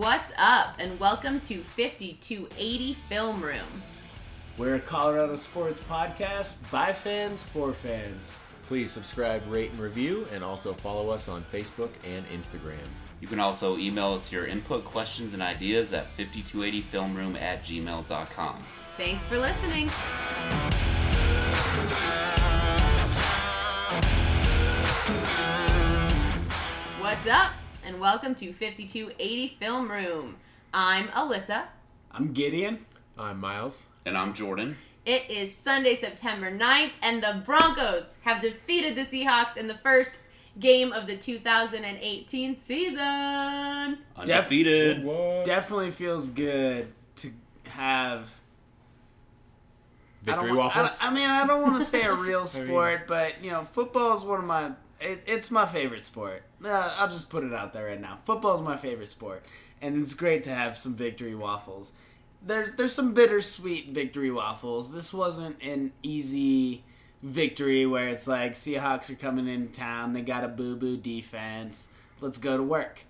What's up, and welcome to 5280 Film Room. We're a Colorado sports podcast by fans for fans. Please subscribe, rate, and review, and also follow us on Facebook and Instagram. You can also email us your input, questions, and ideas at 5280filmroom@gmail.com. Thanks for listening. What's up, and welcome to 5280 Film Room. I'm Alyssa. I'm Gideon. I'm Miles. And I'm Jordan. It is Sunday, September 9th, and the Broncos have defeated the Seahawks in the first game of the 2018 season. Undefeated. Definitely feels good to have Victory waffles? I don't want to say a real sport, but, football is one of my... It's my favorite sport. I'll just put it out there right now. Football is my favorite sport, and it's great to have some victory waffles. There's some bittersweet victory waffles. This wasn't an easy victory where it's like Seahawks are coming into town, they got a boo-boo defense, let's go to work.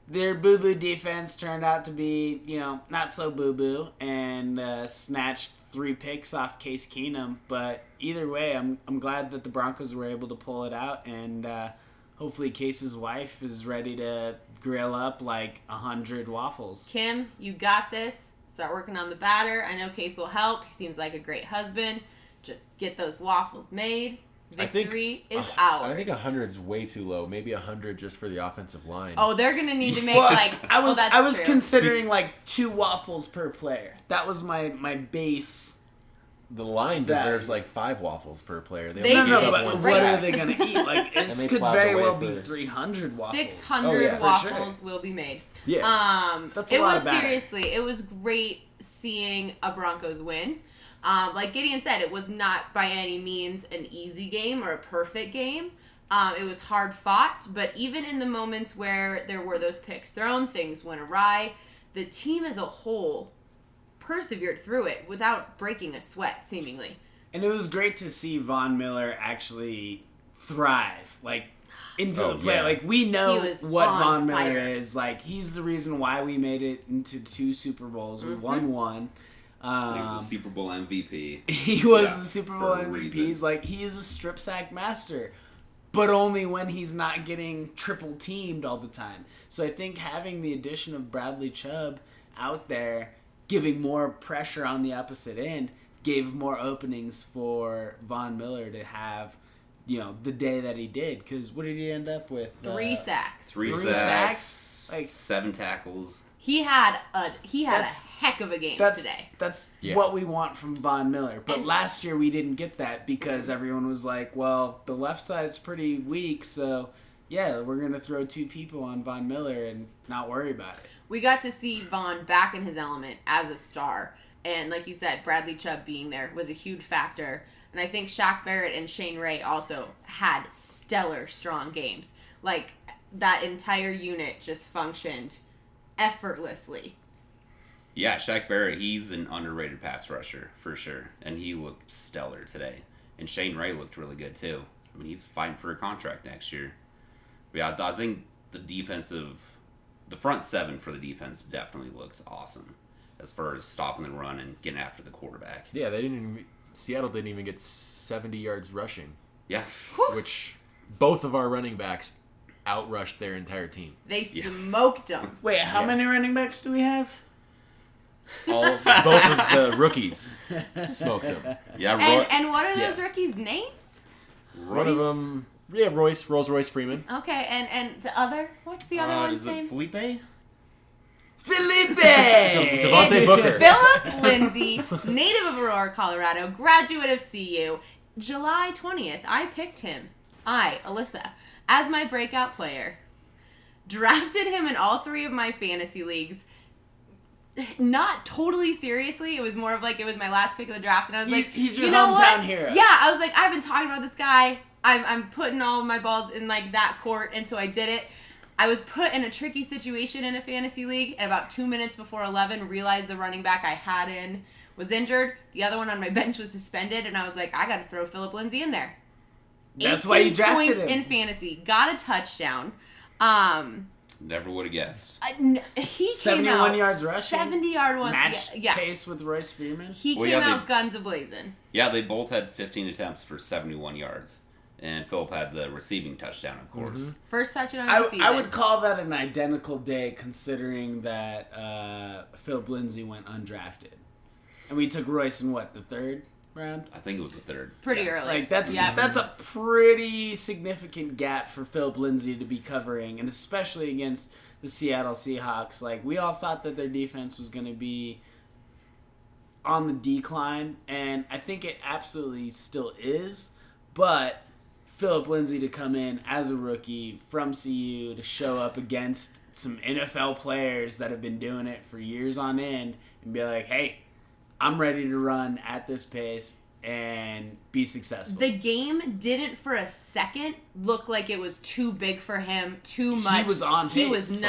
Their boo-boo defense turned out to be, not so boo-boo, and snatched 3 picks off Case Keenum. But either way, I'm glad that the Broncos were able to pull it out, and hopefully Case's wife is ready to grill up like 100 waffles. Kim, you got this. Start working on the batter. I know Case will help. He seems like a great husband. Just get those waffles made. Victory is ours. I think 100 is way too low. Maybe 100 just for the offensive line. Oh, they're going to need to make I was true. considering like 2 waffles per player. That was my base. The line deserves like 5 waffles per player. They No, do. but what are they going to eat? Like, And it they could plowed very the way well for be 300 waffles. 600 Oh, yeah, for waffles will be made. Yeah. That's a lot of batter. It was great seeing a Broncos win. Like Gideon said, it was not by any means an easy game or a perfect game. It was hard fought, but even in the moments where there were those picks thrown, things went awry, the team as a whole persevered through it without breaking a sweat, seemingly. And it was great to see Von Miller actually thrive, like, into the play. Yeah. Like, we know He was what on Von Miller fire. is. Like, he's the reason why we made it into 2 Super Bowls. We won 1. He was a Super Bowl MVP. He was Yeah, the Super Bowl for a MVP. reason. He's like, he is a strip sack master, but only when he's not getting triple teamed all the time. So I think having the addition of Bradley Chubb out there, giving more pressure on the opposite end, gave more openings for Von Miller to have, the day that he did. Because what did he end up with? 3 sacks. 3 3 sacks. Like, 7 tackles. He had a That's- heck of a game That's today. what we want from Von Miller. But And- last year we didn't get that because everyone was like, well, the left side's pretty weak, so yeah, we're going to throw 2 people on Von Miller and not worry about it. We got to see Von back in his element as a star. And like you said, Bradley Chubb being there was a huge factor. And I think Shaq Barrett and Shane Ray also had stellar, strong games. Like, that entire unit just functioned effortlessly. Yeah, Shaq Barrett, he's an underrated pass rusher, for sure. And he looked stellar today. And Shane Ray looked really good, too. I mean, he's fighting for a contract next year. But yeah, I think the front 7 for the defense definitely looked awesome as far as stopping the run and getting after the quarterback. Yeah, Seattle didn't even get 70 yards rushing. Yeah. Which both of our running backs outrushed their entire team. They smoked them. Wait, how many running backs do we have? Both of the rookies smoked them. Yeah, And what are those rookies' names? One of them, Rolls-Royce Freeman. Okay, and the other? What's the other one's is it name? Felipe? Felipe! Devontae Booker. Philip Lindsay, native of Aurora, Colorado, graduate of CU. July 20th, I picked him, Alyssa, as my breakout player. Drafted him in all 3 of my fantasy leagues. Not totally seriously. It was more of like it was my last pick of the draft, and I was like, he's your you know hometown what? hero. Yeah, I was like, I've been talking about this guy. I'm putting all of my balls in like that court, and so I did it. I was put in a tricky situation in a fantasy league, and about 2 minutes before 11, realized the running back I had in was injured. The other one on my bench was suspended, and I was like, I got to throw Philip Lindsay in there. That's why you drafted 18 points him. in fantasy. Got a touchdown. Never would have guessed. He 71 came out, yards rushing. 70-yard one. Match Yeah. pace with Royce Freeman. He came out guns a-blazing. Yeah, they both had 15 attempts for 71 yards. And Philip had the receiving touchdown, of course. Mm-hmm. First touchdown of the season. I would call that an identical day, considering that Philip Lindsay went undrafted. And we took Royce in, the third round? I think it was the third. Pretty early. Like, that's a pretty significant gap for Philip Lindsay to be covering, and especially against the Seattle Seahawks. Like, we all thought that their defense was going to be on the decline, and I think it absolutely still is, but Philip Lindsay to come in as a rookie from CU to show up against some NFL players that have been doing it for years on end and be like, hey, I'm ready to run at this pace and be successful. The game didn't for a second look like it was too big for him, too much. He was on pace. He was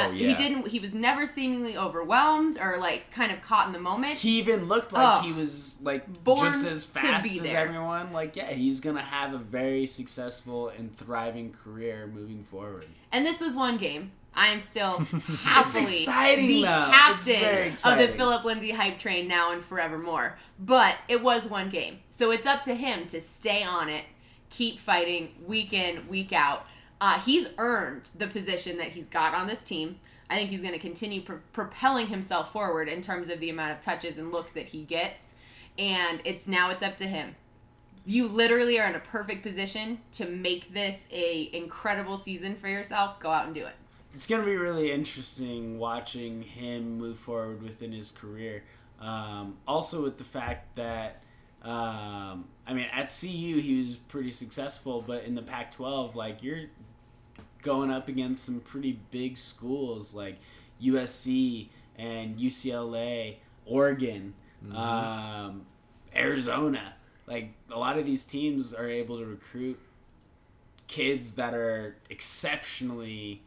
he was never seemingly overwhelmed or like kind of caught in the moment. He even looked like he was like born just as fast to be as there. everyone. Like, yeah, he's going to have a very successful and thriving career moving forward. And this was one game. I am still happily exciting, the though. captain It's very of exciting. the Philip Lindsay hype train now and forevermore. But it was one game. So it's up to him to stay on it, keep fighting week in, week out. He's earned the position that he's got on this team. I think he's going to continue propelling himself forward in terms of the amount of touches and looks that he gets. And it's up to him. You literally are in a perfect position to make this a incredible season for yourself. Go out and do it. It's going to be really interesting watching him move forward within his career. Also with the fact that, at CU he was pretty successful, but in the Pac-12, like, you're going up against some pretty big schools like USC and UCLA, Oregon, Arizona. Like, a lot of these teams are able to recruit kids that are exceptionally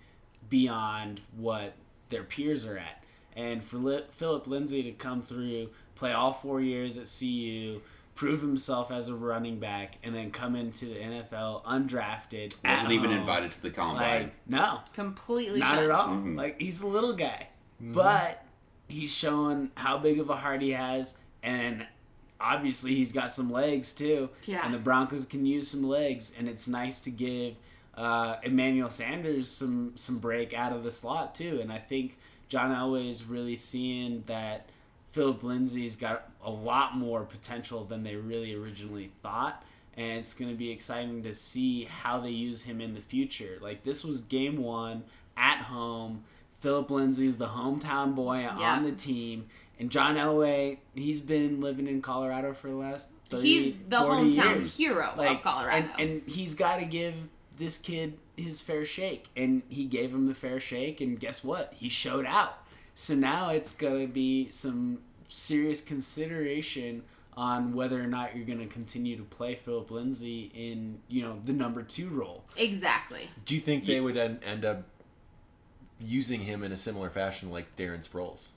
beyond what their peers are at. And for Philip Lindsay to come through, play all 4 years at CU, prove himself as a running back, and then come into the NFL undrafted. Wasn't even invited to the combine. Like, no. Completely Not shunned. at all. Like, he's a little guy. But he's showing how big of a heart he has, and obviously he's got some legs too. Yeah. And the Broncos can use some legs, and it's nice to give Emmanuel Sanders some break out of the slot too. And I think John Elway is really seeing that Philip Lindsay's got a lot more potential than they really originally thought, and it's going to be exciting to see how they use him in the future. Like, this was game one at home. Philip Lindsay's the hometown boy on the team, and John Elway, he's been living in Colorado for the last 30, He's the 40 hometown years. hero of Colorado. And he's got to give this kid his fair shake, and he gave him the fair shake, and guess what? He showed out. So now it's going to be some serious consideration on whether or not you're going to continue to play Philip Lindsay in, the number 2 role. Exactly. Do you think they would end up using him in a similar fashion like Darren Sproles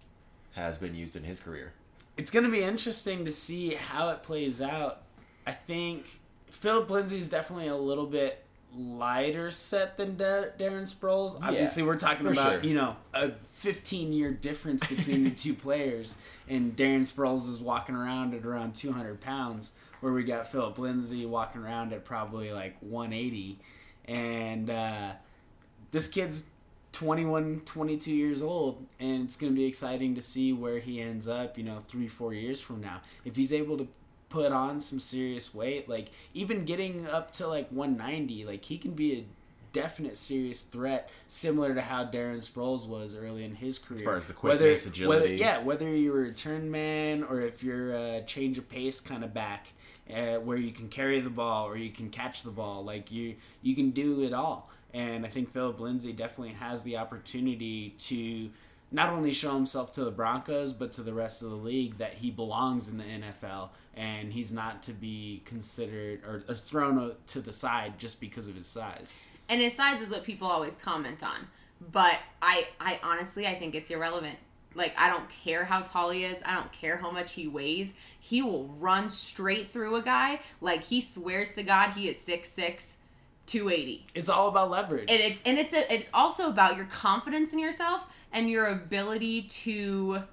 has been used in his career? It's going to be interesting to see how it plays out. I think Philip Lindsay is definitely a little bit lighter set than Darren Sproles. Obviously, we're talking about, a 15-year difference between the two players, and Darren Sproles is walking around at around 200 pounds, where we got Philip Lindsay walking around at probably like 180. And this kid's 21, 22 years old, and it's going to be exciting to see where he ends up, 3-4 years from now. If he's able to put on some serious weight, like even getting up to like 190, like he can be a definite serious threat, similar to how Darren Sproles was early in his career. As far as the quickness, agility. Whether you're a return man or if you're a change of pace kind of back, where you can carry the ball or you can catch the ball, like you can do it all. And I think Philip Lindsay definitely has the opportunity to not only show himself to the Broncos, but to the rest of the league that he belongs in the NFL, and he's not to be considered or thrown to the side just because of his size. And his size is what people always comment on. But I honestly, I think it's irrelevant. Like, I don't care how tall he is. I don't care how much he weighs. He will run straight through a guy. Like, he swears to God he is 6'6", 280. It's all about leverage. And it's also about your confidence in yourself and your ability to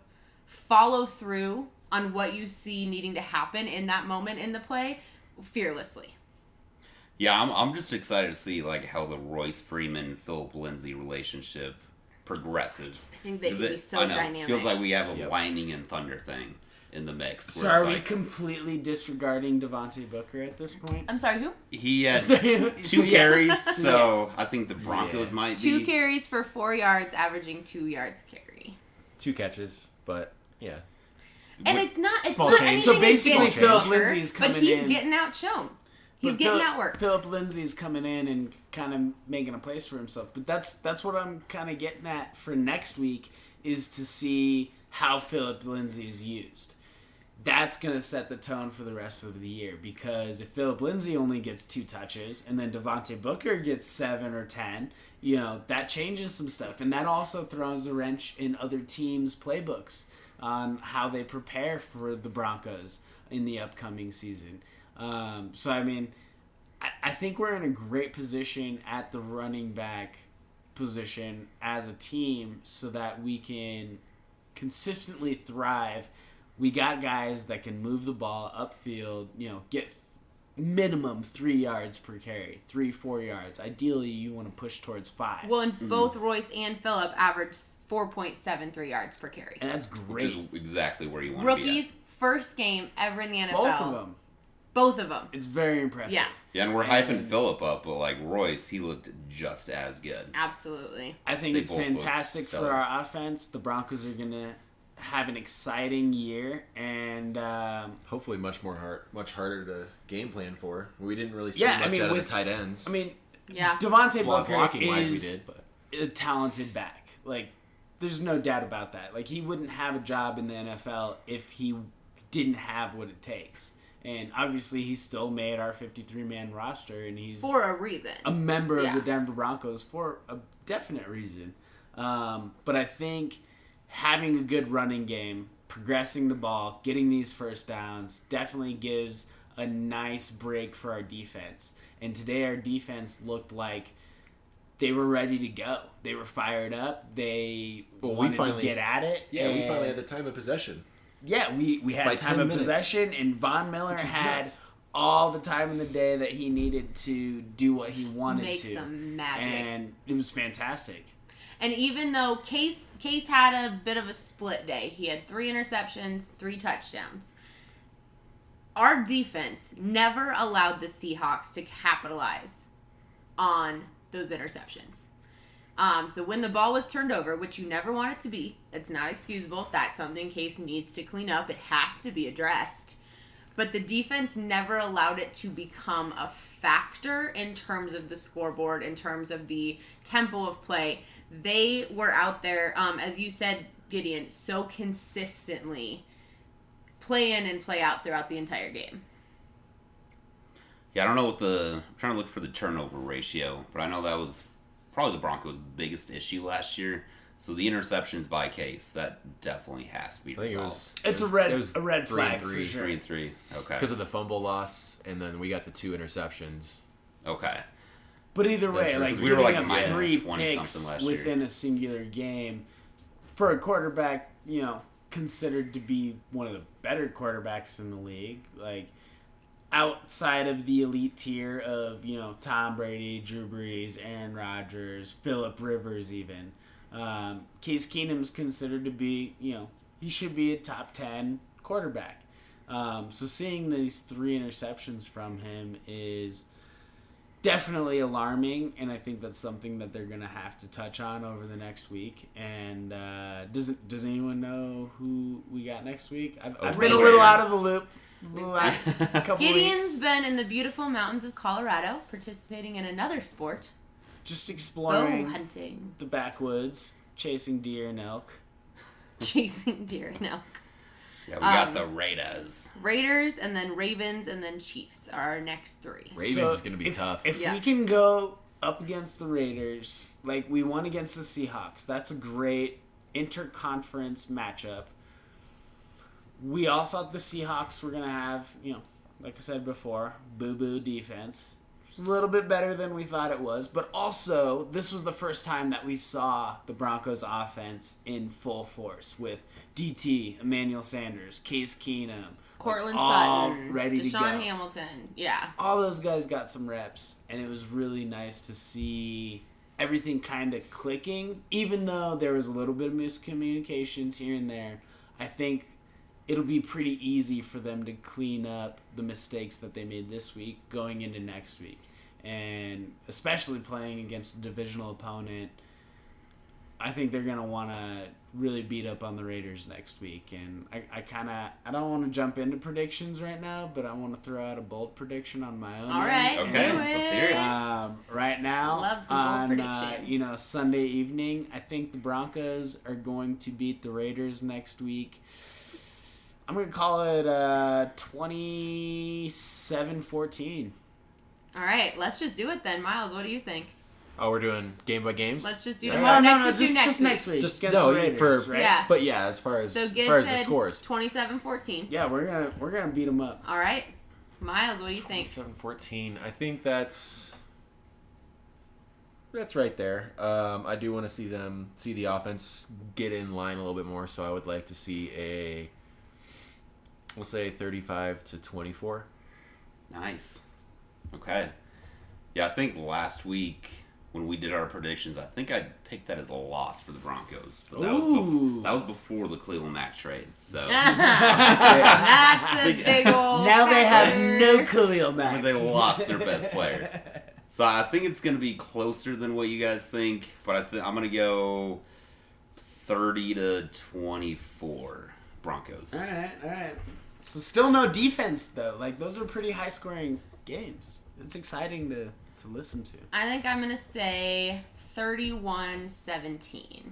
follow through on what you see needing to happen in that moment in the play fearlessly. Yeah, I'm just excited to see like how the Royce Freeman Philip Lindsay relationship progresses. I think they could be so dynamic. Feels like we have a Lightning and Thunder thing in the mix. So are we completely disregarding Devontae Booker at this point? I'm sorry, who? He had 2 carries, so I think the Broncos might be 2 carries for 4 yards, averaging 2 yards carry. 2 catches, but yeah. And it's not Small not change. anything So basically, against Philip Booker, Lindsay's coming but he's in. getting outshone. He's getting outworked. Philip Lindsay's coming in and kind of making a place for himself. But that's what I'm kind of getting at for next week is to see how Philip Lindsay is used. That's going to set the tone for the rest of the year, because if Philip Lindsay only gets 2 touches and then Devontae Booker gets 7 or 10, that changes some stuff. And that also throws a wrench in other teams' playbooks on how they prepare for the Broncos in the upcoming season. So, I mean, I think we're in a great position at the running back position as a team so that we can consistently thrive. We got guys that can move the ball upfield, get minimum 3 yards per carry, 3-4 yards. Ideally, you want to push towards 5. Well, and both Royce and Phillip averaged 4.73 yards per carry. And that's great. which is exactly where you want to be. Rookies, first game ever in the NFL. Both of them. Both of them. It's very impressive. Yeah. Yeah, and we're hyping Phillip up, but like Royce, he looked just as good. Absolutely. I think They it's both look fantastic for stellar. our offense. The Broncos are going to have an exciting year, and Hopefully much harder to game plan for. We didn't really see Yeah, much I mean, out of with- the tight ends. I mean, Yeah. Devontae Booker blocking wise, we is did, but a talented back. Like, there's no doubt about that. Like, he wouldn't have a job in the NFL if he didn't have what it takes. And obviously, he still made our 53-man roster, and he's For a reason. a member Yeah. of the Denver Broncos for a definite reason. But I think having a good running game, progressing the ball, getting these first downs definitely gives a nice break for our defense. And today our defense looked like they were ready to go. They were fired up. They wanted to get at it. Yeah, we finally had the time of possession. Yeah, we had By time 10 of minutes. possession, and Von Miller Which is had nuts. all the time in the day that he needed to do what he wanted make to. some magic. And it was fantastic. And even though Case had a bit of a split day, he had 3 interceptions, 3 touchdowns. Our defense never allowed the Seahawks to capitalize on those interceptions. So when the ball was turned over, which you never want it to be, it's not excusable. That's something Case needs to clean up. It has to be addressed. But the defense never allowed it to become a factor in terms of the scoreboard, in terms of the tempo of play. They were out there, as you said, Gideon, so consistently play in and play out throughout the entire game. Yeah, I don't know I'm trying to look for the turnover ratio, but I know that was probably the Broncos' biggest issue last year. So the interceptions by Case, that definitely has to be I think resolved. It's a red flag for sure. 3-3. Okay. Because of the fumble loss, and then we got the 2 interceptions. Okay. But either way, That's like right. We were giving like up minus 3 20 picks something last year. within a singular game for a quarterback, considered to be one of the better quarterbacks in the league, like outside of the elite tier of Tom Brady, Drew Brees, Aaron Rodgers, Phillip Rivers, even. Case Keenum's considered to be, he should be a top 10 quarterback. So seeing these 3 interceptions from him is definitely alarming, and I think that's something that they're going to have to touch on over the next week. And does anyone know who we got next week? I've been a little out of the loop the last couple Gideon's weeks. been in the beautiful mountains of Colorado participating in another sport, Just bow exploring hunting, the backwoods, chasing deer and elk. chasing deer and elk. Yeah, we got the Raiders. Raiders, and then Ravens, and then Chiefs are our next 3. Ravens is going to be if, tough. If Yeah. we can go up against the Raiders, like we won against the Seahawks, that's a great interconference matchup. We all thought the Seahawks were going to have, like I said before, boo-boo defense. It's a little bit better than we thought it was, but also this was the first time that we saw the Broncos offense in full force with DT, Emmanuel Sanders, Case Keenum, Cortland all Sutton, ready to Deshaun go. Hamilton. Yeah. All those guys got some reps, and it was really nice to see everything kind of clicking, even though there was a little bit of miscommunications here and there. I think it'll be pretty easy for them to clean up the mistakes that they made this week going into next week. And especially playing against a divisional opponent, I think they're going to want to really beat up on the Raiders next week. And I don't want to jump into predictions right now, but I want to throw out a bold prediction on my own. All right. Okay, do let's hear it. Right now, Love some bold predictions. Sunday evening, I think the Broncos are going to beat the Raiders next week. I'm going to call it 27-14. All right, let's just do it then. Miles, what do you think? Oh, we're doing game by games? Let's just do No, tomorrow. just Next next week. week. Just against no, the Raiders, for right? Yeah. But yeah, as far as So as Gideon far as the said scores. 27-14. Yeah, we're gonna beat them up. All right. Miles, what do you think? 27-14. I think that's right there. I do want to see the offense get in line a little bit more, so I would like to see we'll say 35-24. Nice. Okay. Yeah, I think last week when we did our predictions, I think I picked that as a loss for the Broncos. But that was before the Cleveland Mack trade. So That's a big old Now they have factor. no Khalil Mack. they lost their best player. So I think it's going to be closer than what you guys think, but I'm going to go 30-24 Broncos. All right. So still no defense though. Like those are pretty high scoring games. It's exciting to listen to. I think I'm going to say 31-17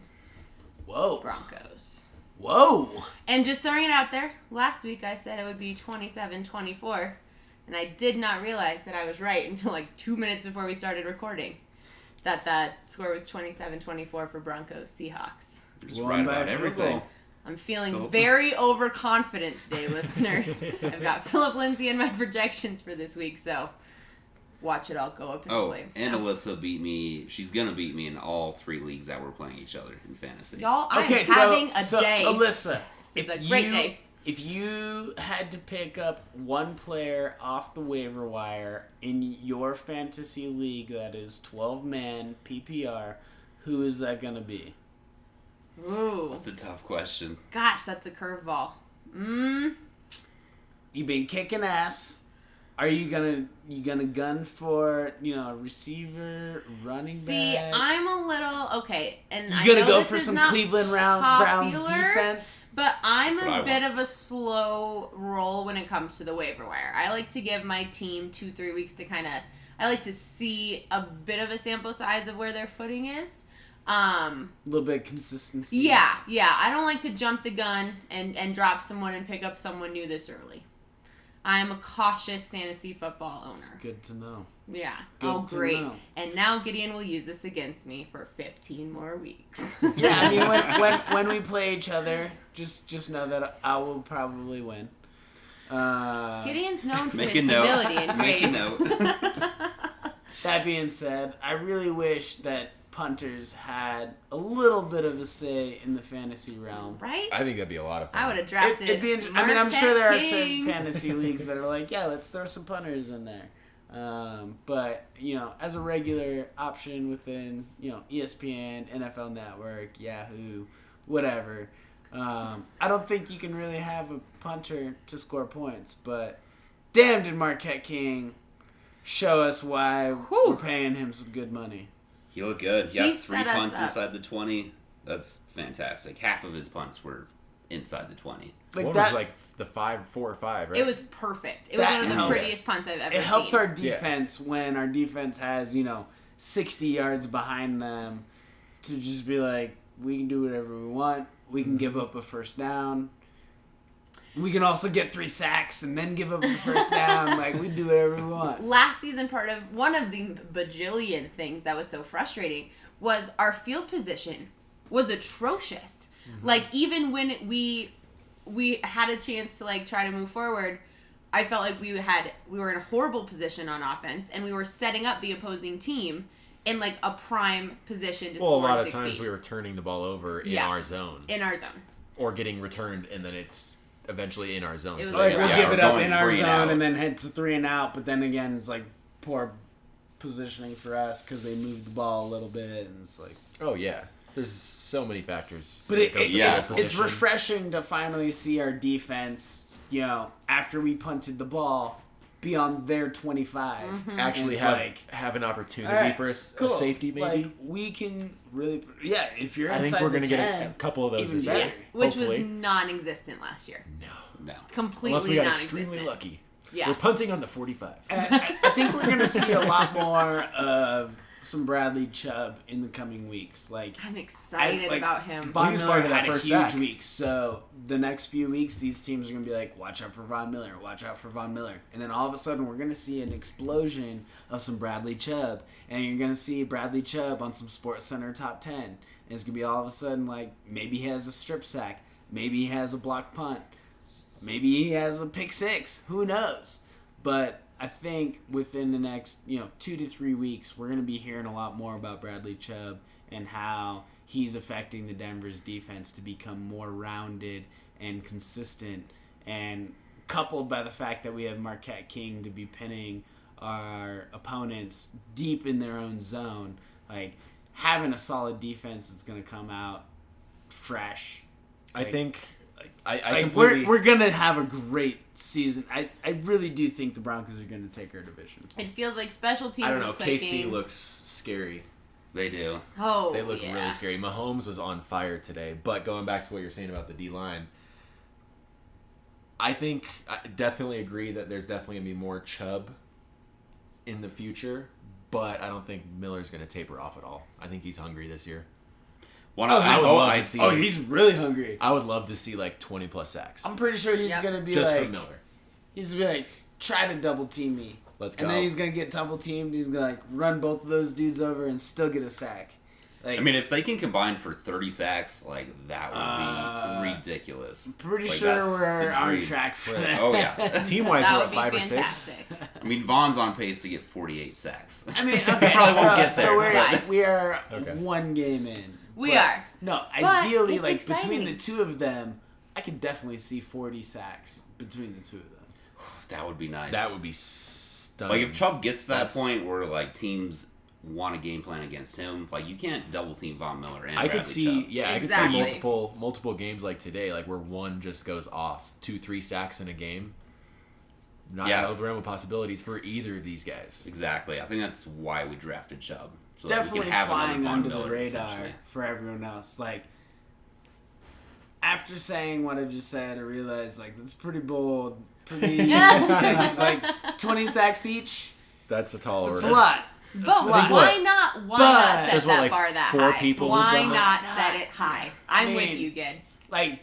Whoa. Broncos. Whoa. And just throwing it out there, last week I said it would be 27-24, and I did not realize that I was right until like 2 minutes before we started recording. That score was 27-24 for Broncos Seahawks. You're just Won right by about a field everything. goal. I'm feeling Cool. very overconfident today, listeners. I've got Philip Lindsay in my projections for this week, so watch it all go up in flames. And now. Alyssa beat me. She's going to beat me in all 3 leagues that we're playing each other in fantasy. Y'all, I'm Okay, having a so day. Alyssa, This is a great day. If you had to pick up one player off the waiver wire in your fantasy league that is 12-man PPR, who is that going to be? Ooh. That's a tough question. Gosh, that's a curveball. You've been kicking ass. Are you gonna gun for a receiver, running See, back? I'm a little okay, and You I gonna know go this for is some not Cleveland Browns popular, defense? But I'm That's what a I bit want. of a slow roll when it comes to the waiver wire. I like to give my team 2-3 weeks to I like to see a bit of a sample size of where their footing is. A little bit of consistency. Yeah. I don't like to jump the gun and drop someone and pick up someone new this early. I'm a cautious fantasy football owner. Good to know. Yeah. Good to Great. know. And now Gideon will use this against me for 15 more weeks. Yeah, I mean when we play each other, just know that I will probably win. Gideon's known for Make his a note. humility and Make a grace. note. That being said, I really wish that punters had a little bit of a say in the fantasy realm. Right? I think that'd be a lot of fun. I would have drafted. It'd be I'm sure there are some King. fantasy leagues that are like, yeah, let's throw some punters in there. But as a regular option within ESPN, NFL Network, Yahoo, whatever, I don't think you can really have a punter to score points. But damn, did Marquette King show us why we're paying him some good money. He looked good. He Yeah, 3 set us punts up. inside the 20. That's fantastic. Half of his punts were inside the 20. Like One that, was like the 4 or 5, right? It was perfect. It was That one of the helps. prettiest punts I've ever seen. it helps our defense when our defense has 60 yards behind them to just be like, we can do whatever we want. We can give up a first down. We can also get 3 sacks and then give up a first down. Like, we do whatever we want. Last season, one of the bajillion things that was so frustrating was our field position was atrocious. Like, even when we had a chance to try to move forward, I felt like we were in a horrible position on offense, and we were setting up the opposing team in like a prime position to score a lot and of succeed. times we were turning the ball over in our zone. In our zone. Or getting returned, and then it's eventually in our zone. It was So Like, we'll Yeah, give we're it up going in our 3 and zone out. and then head to 3 and out, but then again, it's like poor positioning for us because they moved the ball a little bit, and it's like. oh, yeah. There's so many factors. But when comes to field it's position. refreshing to finally see our defense, after we punted the ball, be on their 25. Mm-hmm. Actually It's have an opportunity all right, for a cool. safety, maybe. Like, we can really, if you're I inside think we're going to get a couple of those even this better. year. Which Hopefully. was non-existent last year. No. No. Completely Unless we got non-existent. extremely lucky. Yeah. We're punting on the 45. And I think we're going to see a lot more of some Bradley Chubb in the coming weeks. Like, I'm excited about him. Von He was Miller part of that had a first huge sack. week, so the next few weeks, these teams are going to be like, watch out for Von Miller, watch out for Von Miller. And then all of a sudden, we're going to see an explosion of some Bradley Chubb. And you're going to see Bradley Chubb on some Sports Center top 10. And it's going to be all of a sudden like, maybe he has a strip sack, maybe he has a blocked punt, maybe he has a pick 6. Who knows? But I think within the next 2 to 3 weeks, we're going to be hearing a lot more about Bradley Chubb and how he's affecting the Denver's defense to become more rounded and consistent, and coupled by the fact that we have Marquette King to be pinning our opponents deep in their own zone. Like, having a solid defense that's going to come out fresh. I think... I Like, completely... we're going to have a great season. I really do think the Broncos are going to take our division. It feels like special teams I don't know. is clicking. KC looks scary. They do. Oh, They look yeah. really scary. Mahomes was on fire today. But going back to what you're saying about the D-line, I definitely agree that there's definitely going to be more Chubb in the future. But I don't think Miller's going to taper off at all. I think he's hungry this year. He's really hungry. I would love to see like 20+ sacks. I'm pretty sure he's Yep. going to be Just like... for Miller. He's going to be like, try to double team me. Let's go. And then he's going to get double teamed. He's going to like run both of those dudes over and still get a sack. Like, I mean, if they can combine for 30 sacks, like, that would be ridiculous. pretty Like, sure that's we're the on dream. track for Right. that. Oh, yeah. Team-wise, That we're would at be 5 or 6. fantastic. I mean, Vaughn's on pace to get 48 sacks. I mean, okay, Probably so, won't get so there. we are Okay. one game in. We But, are. No, But ideally, it's like, exciting. between the two of them, I could definitely see 40 sacks between the two of them. That would be nice. That would be stunning. Like, if Chubb gets to that That's- point where, like, teams want a game plan against him, like, you can't double team Von Miller and I could Bradley see, Chubb. yeah, I could Exactly. see multiple games like today, like where one just goes off, 2-3 sacks in a game. Not out of the realm of possibilities for either of these guys. Exactly. I think that's why we drafted Chubb. So that we Definitely can have another flying Von under Miller, the radar essentially. for everyone else. Like, after saying what I just said, I realized, like, that's pretty bold. Pretty, like, 20 sacks each. That's a tall order. That's a lot. But That's a lot. why not? Why But- not set There's what, that like, bar that 4 high? people Why who've done not that? set it high? I'm I with mean, you, Gid. Like,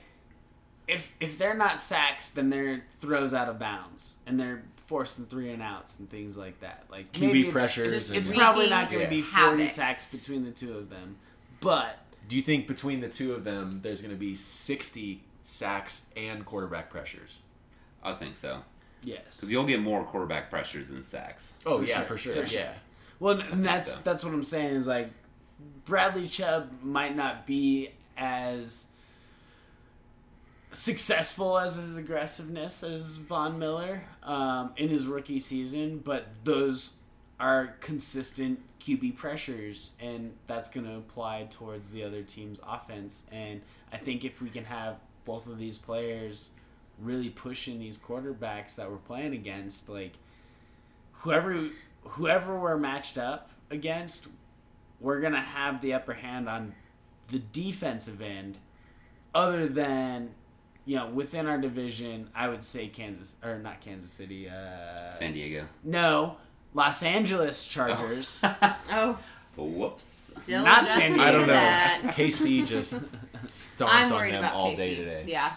if they're not sacks, then they're throws out of bounds. And they're forcing 3 and outs and things like that. Like, QB maybe it's- pressures It's and- probably not going to Wreaking be 40 havoc. sacks between the two of them. But... Do you think between the two of them, there's going to be 60 sacks and quarterback pressures? I think so. Yes. Because you'll get more quarterback pressures than sacks. Oh, For sure. Yeah. Well, and that's so. that's what I'm saying is, like, Bradley Chubb might not be as successful as his aggressiveness as Von Miller in his rookie season, but those are consistent QB pressures, and that's going to apply towards the other team's offense. And I think if we can have both of these players really pushing these quarterbacks that we're playing against, like, whoever we're matched up against, we're going to have the upper hand on the defensive end, other than, within our division, I would say not Kansas City. San Diego. No, Los Angeles Chargers. Oh, Whoops. still Not adjusting San to Diego. I don't know. that. KC just stomped I'm on worried them about all KC. day today. Yeah.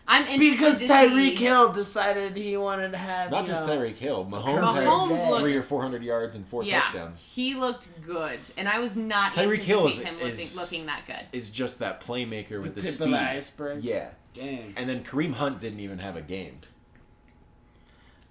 I'm interested Because to Tyreek see. Hill decided he wanted to have, Not just Tyreek Hill. Mahomes, Mahomes had looked- 300 or 400 yards and 4 Yeah, touchdowns. he looked good, and I was not Tyreek Hill anticipating him is- looking that good. Is just that playmaker the with the tip speed. of the iceberg. Yeah. Dang. And then Kareem Hunt didn't even have a game.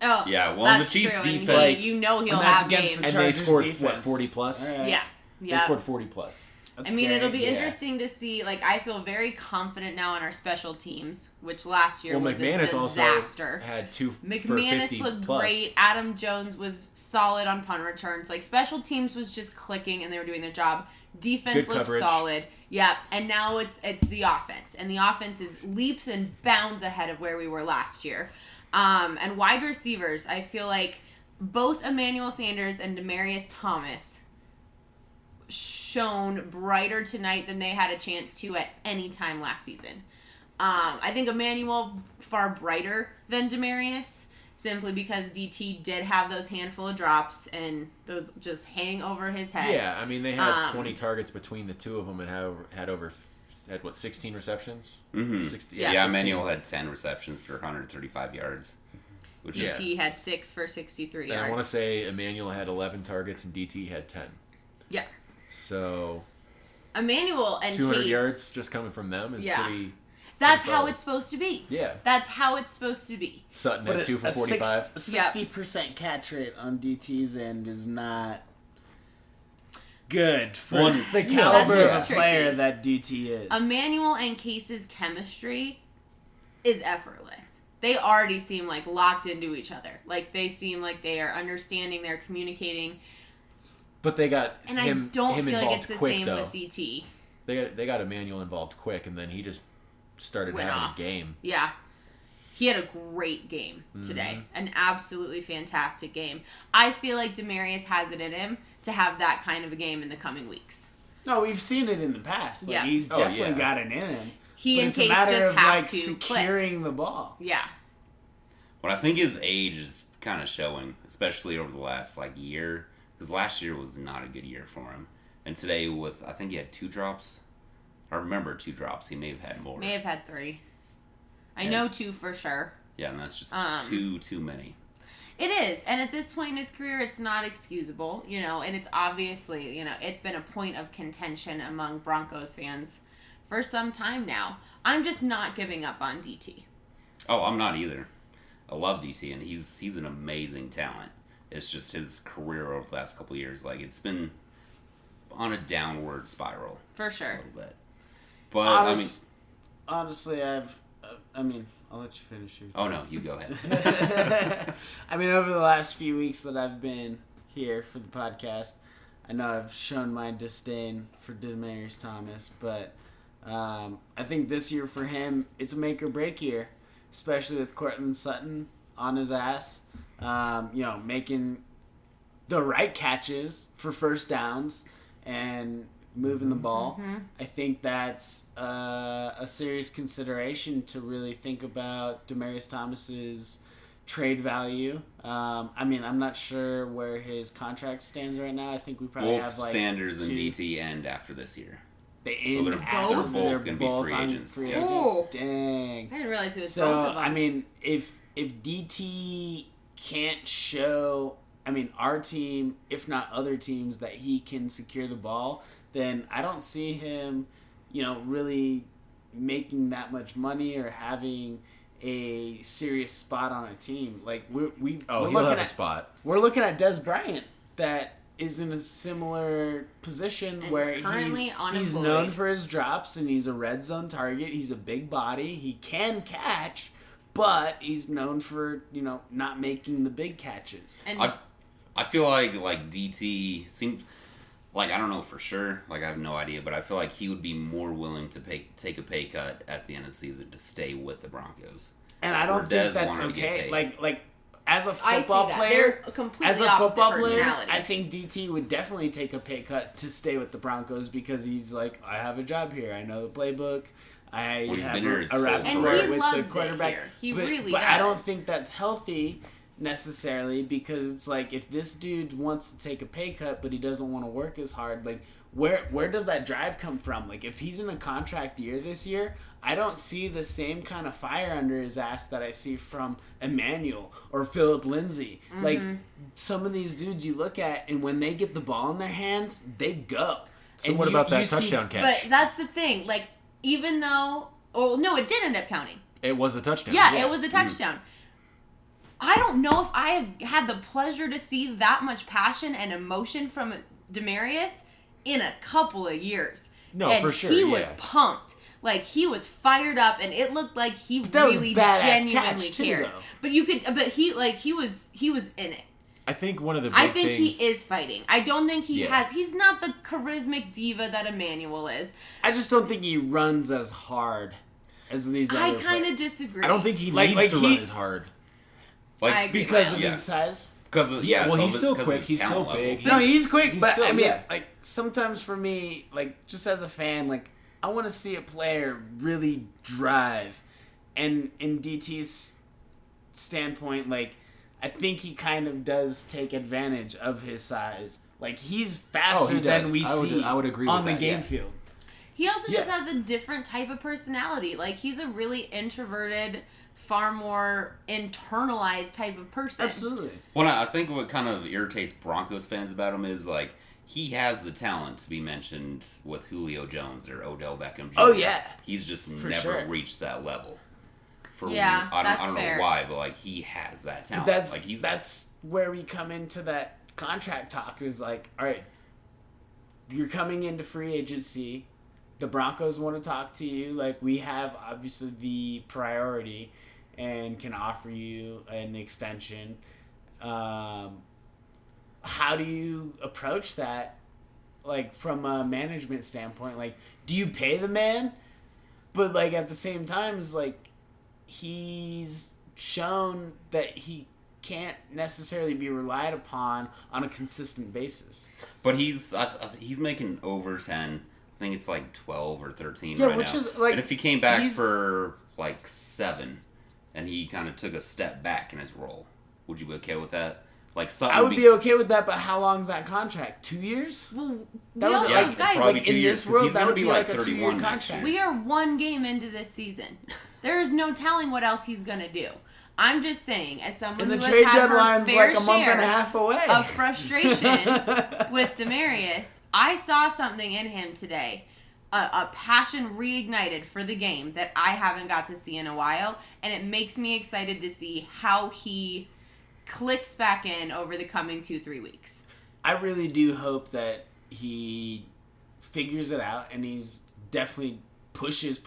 Oh, Yeah, well, that's the Chiefs' true. And defense- you know he'll And that's have against games. the And they Chargers scored, defense. 40 plus? All right. Yeah. They Yeah. scored 40 plus. That's I mean, scary. it'll be Yeah. interesting to see. Like, I feel very confident now in our special teams, which last year Well, was McManus a also disaster. had 2 for McManus 50 looked plus. great. Adam Jones was solid on punt returns. Like, special teams was just clicking and they were doing their job. Defense Good looked coverage. solid. Yep. And now it's the offense. And the offense is leaps and bounds ahead of where we were last year. And wide receivers, I feel like both Emmanuel Sanders and Demaryius Thomas shone brighter tonight than they had a chance to at any time last season. I think Emmanuel far brighter than Demaryius, simply because DT did have those handful of drops and those just hang over his head. Yeah, I mean, they had 20 targets between the two of them and had what, 16 receptions? Mm-hmm. 60, Yeah, 16. Emmanuel had 10 receptions for 135 yards. Which is DT had 6 for 63 And yards. I want to say Emmanuel had 11 targets and DT had 10. Yeah. So Emmanuel and 200 Case, yards just coming from them is pretty. that's pretty how solid. it's supposed to be. Yeah. That's how it's supposed to be. Sutton But had 2 for a 45. 60% catch rate on DT's end is not good for One- the That's caliber of what's a player tricky. that DT is. Emmanuel and Case's chemistry is effortless. They already seem like locked into each other. Like they seem like they are understanding, they're communicating. But they got And him, I don't him feel like involved it's the quick, same though. with DT. They got Emmanuel involved quick, and then he just started Went having off. a game. Yeah. He had a great game today. Mm-hmm. An absolutely fantastic game. I feel like Demaryius has it in him to have that kind of a game in the coming weeks. No, we've seen it in the past. Like, Yeah. he's Oh, definitely yeah. got it in him. He But and it's a Case matter just of have like to securing click. the ball. Yeah. But I think his age is kind of showing, especially over the last year, because last year was not a good year for him. And today, I think he had 2 drops. I remember 2 drops. He may have had more. May have had 3. I Yeah. know 2 for sure. Yeah, and that's just too many. It is. And at this point in his career, it's not excusable, and it's obviously, it's been a point of contention among Broncos fans for some time now. I'm just not giving up on DT. Oh, I'm not either. I love DT, and he's an amazing talent. It's just his career over the last couple of years, it's been on a downward spiral For a sure. little bit. But Honestly, I'll let you finish your. oh no, you go ahead. I mean, over the last few weeks that I've been here for the podcast, I know I've shown my disdain for Demaryius Thomas, but I think this year for him, it's a make or break year, especially with Courtland Sutton on his ass, making the right catches for first downs and moving the ball. Mm-hmm. I think that's a serious consideration to really think about Demaryius Thomas's trade value. I'm not sure where his contract stands right now. I think we probably have Both like Sanders and 2 DT end after this year. They So end they're after both they're gonna be both free on agents. free Yeah. agents. Oh. Dang. I didn't realize it was both So of them. if DT can't show, our team, if not other teams, that he can secure the ball, then I don't see him, really making that much money or having a serious spot on a team. Like we're He'll looking have a at spot. we're looking at Des Bryant that is in a similar position And where currently he's unemployed. known for his drops and he's a red zone target. He's a big body. He can catch, but he's known for not making the big catches. And I feel like DT seemed I don't know for sure. I have no idea, but I feel like he would be more willing to take a pay cut at the end of the season to stay with the Broncos. And I don't Where think Dez that's wanted to get okay. paid. Like as a I see football that. player, They're completely as a opposite football player, personalities. I think DT would definitely take a pay cut to stay with the Broncos because he's like, I have a job here. I know the playbook. I Well, he's have been here his a rapport And career. he with loves the it quarterback. here. He but, really but I don't does. think that's healthy necessarily because it's like if this dude wants to take a pay cut but he doesn't want to work as hard, like where does that drive come from? Like if he's in a contract year this year, I don't see the same kind of fire under his ass that I see from Emmanuel or Philip Lindsay. Mm-hmm. Like some of these dudes you look at and when they get the ball in their hands, they go. So And what about that see- touchdown catch? But that's the thing. Even though... Oh, no, it did end up counting. It was a touchdown. Yeah, it was a touchdown. I don't know if I have had the pleasure to see that much passion and emotion from Demaryius in a couple of years. No, and for sure. He was pumped. Like, he was fired up, and it looked like he really genuinely cared. But he was in it. I think one of the big things... he is fighting. I don't think he's not the charismatic diva that Emmanuel is. I just don't think he runs as hard as these other players. I kind of disagree. I don't think he needs to run as hard. Like, because of his size? He's still quick. He's still big. No, he's quick, but still, I mean, like, sometimes for me, like, just as a fan, like, I want to see a player really drive. And in DT's standpoint, like, I think he kind of does take advantage of his size. Like, he's faster than we see I would agree on with the game field. He also just has a different type of personality. Like, he's a really introverted, far more internalized type of person. Absolutely. Well, I think what kind of irritates Broncos fans about him is, like, he has the talent to be mentioned with Julio Jones or Odell Beckham Jr. Oh, yeah. He's just never reached that level. I don't know why, but, like, he has that talent. But that's where we come into that contract talk is like, all right, you're coming into free agency. The Broncos want to talk to you. Like, we have, obviously, the priority and can offer you an extension. How do you approach that, like, from a management standpoint? Like, do you pay the man? But, like, at the same time, it's like, he's shown that he can't necessarily be relied upon on a consistent basis. But he's making over 10. I think it's like 12 or 13 right now. Is like, and if he came back for like 7 and he kind of took a step back in his role, would you be okay with that? Like, I would be okay with that, but how long is that contract? 2 years? Well, guys, like in this world, that would be like a 2-year contract. We are 1 game into this season. There is no telling what else he's gonna do. I'm just saying, as someone who has had her fair like a month and a half away of frustration with Demaryius, I saw something in him today, a passion reignited for the game that I haven't got to see in a while, and it makes me excited to see how he clicks back in over the coming 2-3 weeks. I really do hope that he figures it out, and he's definitely pushes,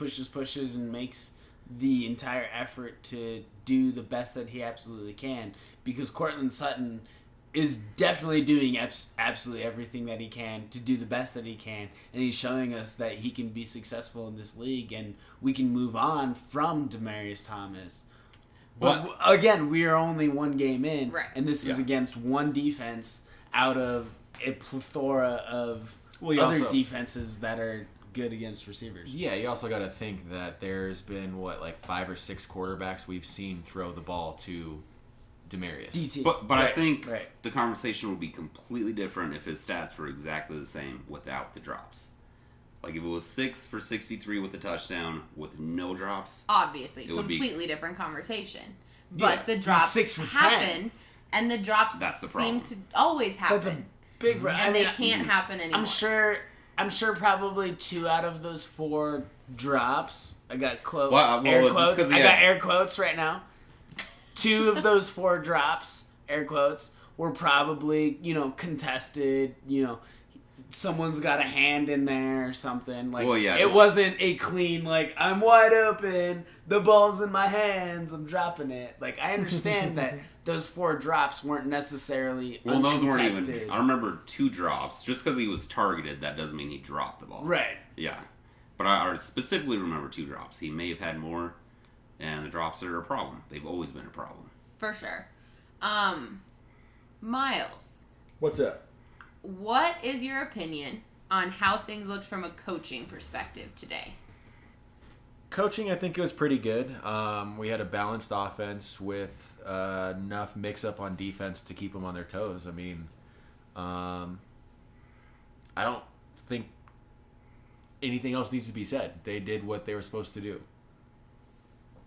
and makes the entire effort to do the best that he absolutely can, because Courtland Sutton is definitely doing absolutely everything that he can to do the best that he can, and he's showing us that he can be successful in this league, and we can move on from Demaryius Thomas. But again, we are only 1 game in, and this is against one defense out of a plethora of other defenses that are good against receivers. Yeah, you also got to think that there's been 5 or 6 quarterbacks we've seen throw the ball to Demaryius. DT. But I think the conversation would be completely different if his stats were exactly the same without the drops. Like, if it was 6 for 63 with a touchdown with no drops, obviously, completely different conversation. But the drops 6 for happen, 10. And the drops seem to always happen. That's a big, and they can't happen anymore. I'm sure probably 2 out of those 4 drops. I got air quotes. I got air quotes right now. 2 of those 4 drops, air quotes, were probably, contested, someone's got a hand in there or something. Like, it wasn't a clean, like, I'm wide open, the ball's in my hands, I'm dropping it. Like, I understand that those 4 drops weren't necessarily those weren't even... I remember 2 drops. Just because he was targeted, that doesn't mean he dropped the ball. Right. Yeah. But I specifically remember 2 drops. He may have had more, and the drops are a problem. They've always been a problem. For sure. Miles. What's up? What is your opinion on how things looked from a coaching perspective today? Coaching, I think it was pretty good. We had a balanced offense with enough mix-up on defense to keep them on their toes. I mean, I don't think anything else needs to be said. They did what they were supposed to do.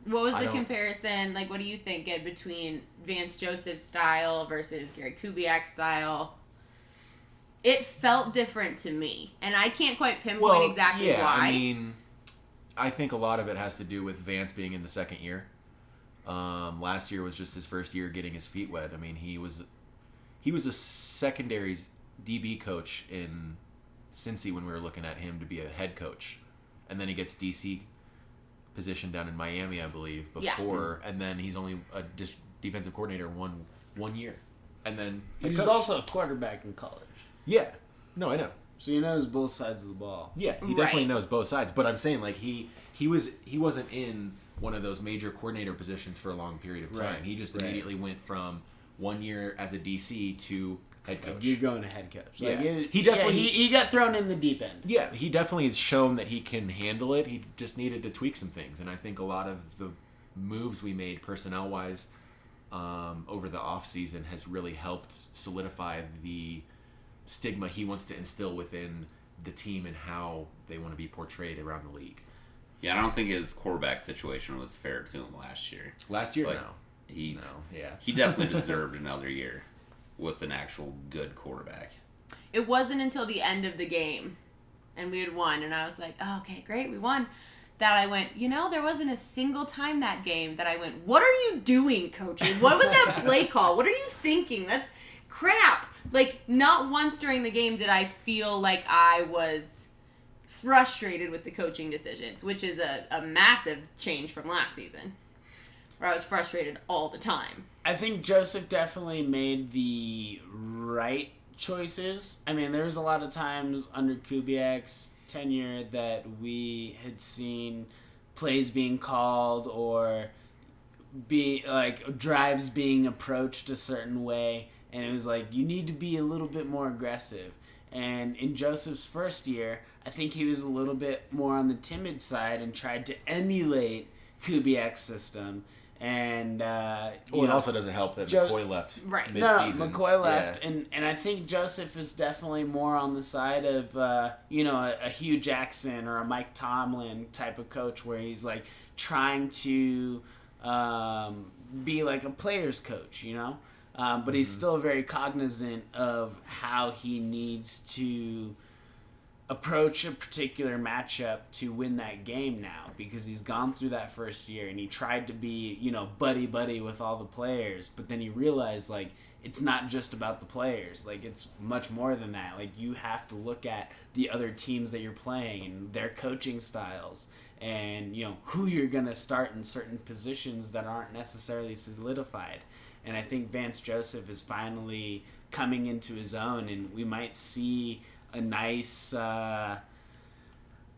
What was the comparison? Like, what do you think between Vance Joseph's style versus Gary Kubiak's style? It felt different to me, and I can't quite pinpoint exactly why. I mean, I think a lot of it has to do with Vance being in the second year. Last year was just his first year getting his feet wet. I mean, he was a secondary DB coach in Cincy when we were looking at him to be a head coach, and then he gets DC position down in Miami, I believe, before, and then he's only a defensive coordinator one year, and then he was also a quarterback in college. Yeah, no, I know. So he knows both sides of the ball. Yeah, he definitely knows both sides. But I'm saying, like, he wasn't in one of those major coordinator positions for a long period of time. Right. He just immediately went from 1 year as a DC to head coach. You're going to head coach. Yeah. Like, He definitely he got thrown in the deep end. Yeah, he definitely has shown that he can handle it. He just needed to tweak some things, and I think a lot of the moves we made personnel-wise over the offseason has really helped solidify the stigma he wants to instill within the team and how they want to be portrayed around the league. Yeah, I don't think his quarterback situation was fair to him last year. Last year, Like, no. He definitely deserved another year with an actual good quarterback. It wasn't until the end of the game, and we had won, and I was like, oh, okay, great, we won, that I went, there wasn't a single time that game that I went, what are you doing, coaches? What was that play call? What are you thinking? That's crap. Like, not once during the game did I feel like I was frustrated with the coaching decisions, which is a massive change from last season, where I was frustrated all the time. I think Joseph definitely made the right choices. I mean, there was a lot of times under Kubiak's tenure that we had seen plays being called or drives being approached a certain way, and it was like, you need to be a little bit more aggressive. And in Joseph's first year, I think he was a little bit more on the timid side and tried to emulate Kubiak's system. And it also doesn't help that McCoy left mid-season. McCoy left, and I think Joseph is definitely more on the side of a Hugh Jackson or a Mike Tomlin type of coach, where he's like trying to be like a player's coach, but he's still very cognizant of how he needs to approach a particular matchup to win that game now, because he's gone through that first year and he tried to be, buddy with all the players, but then he realized, like, it's not just about the players. Like, it's much more than that. Like, you have to look at the other teams that you're playing and their coaching styles and, who you're going to start in certain positions that aren't necessarily solidified. And I think Vance Joseph is finally coming into his own, and we might see a nice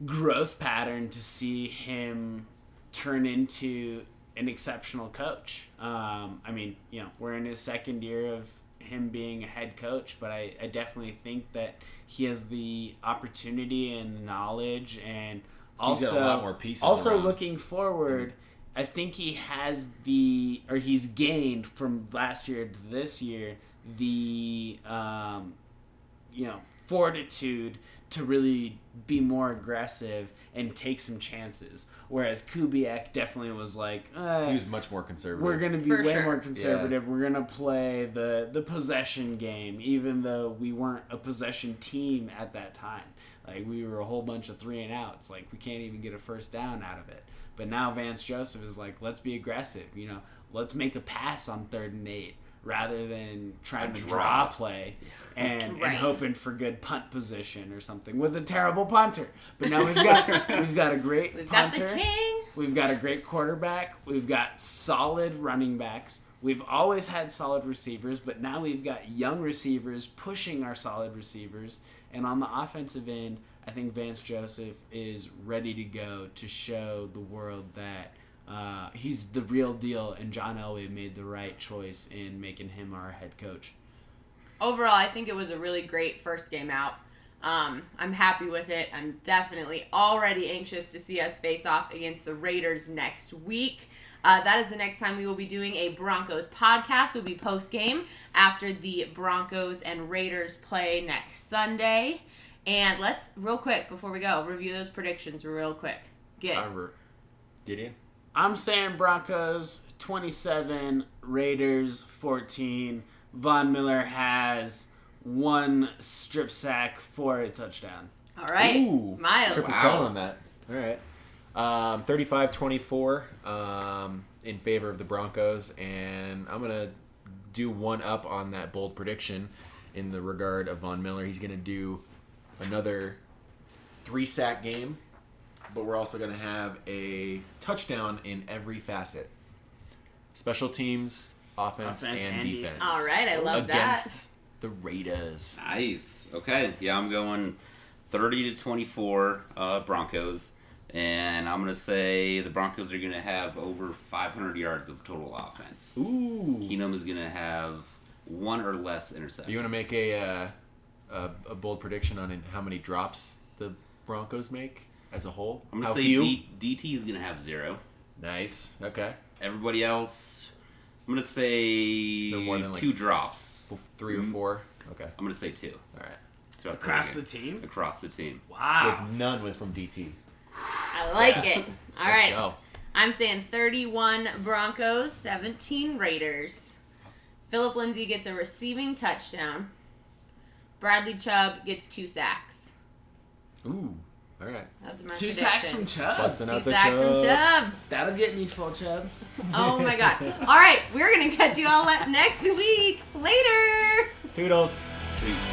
growth pattern to see him turn into an exceptional coach. We're in his second year of him being a head coach, but I definitely think that he has the opportunity and the knowledge, and also, he's got a lot more pieces around. Looking forward, I think he has he's gained from last year to this year the fortitude to really be more aggressive and take some chances. Whereas Kubiak definitely was like, he was much more conservative. We're going to be more conservative. Yeah. We're going to play the possession game, even though we weren't a possession team at that time. Like, we were a whole bunch of 3 and outs. Like, we can't even get a first down out of it. But now Vance Joseph is like, let's be aggressive. Let's make a pass on 3rd and 8. Rather than trying to draw play and hoping for good punt position or something with a terrible punter. But now we've got a great punter. Got the king. We've got a great quarterback. We've got solid running backs. We've always had solid receivers, but now we've got young receivers pushing our solid receivers. And on the offensive end, I think Vance Joseph is ready to go to show the world that he's the real deal, and John Elway made the right choice in making him our head coach. Overall, I think it was a really great first game out. I'm happy with it. I'm definitely already anxious to see us face off against the Raiders next week. That is the next time we will be doing a Broncos podcast. It will be post-game after the Broncos and Raiders play next Sunday. And let's, real quick, before we go, review those predictions real quick. Gideon? I'm saying Broncos 27, Raiders 14. Von Miller has 1 strip sack for a touchdown. All right. Ooh, Miles. Triple crown on that. All right. 35-24. in favor of the Broncos, and I'm gonna do one up on that bold prediction in the regard of Von Miller. He's gonna do another 3-sack game, but we're also gonna have a touchdown in every facet: special teams, offense and defense. All right, I love against the Raiders. Nice. Okay. Yeah, I'm going 30-24 Broncos. And I'm going to say the Broncos are going to have over 500 yards of total offense. Ooh. Keenum is going to have 1 or less interceptions. You want to make a bold prediction on how many drops the Broncos make as a whole? I'm going to say DT is going to have 0. Nice. Okay. Everybody else, I'm going to say No more than 2 drops. 3 or 4? Okay. I'm going to say 2. All right. Throughout Across game. the team? Across the team. Wow. With none from DT. I like it. All right. Let's go. I'm saying 31 Broncos, 17 Raiders. Phillip Lindsay gets a receiving touchdown. Bradley Chubb gets 2 sacks. Ooh. All right. That's my 2 prediction. sacks from Chubb. Busting 2 out the sacks from Chubb. That'll get me full Chubb. Oh my God. All right. We're going to catch you all next week. Later. Toodles. Peace.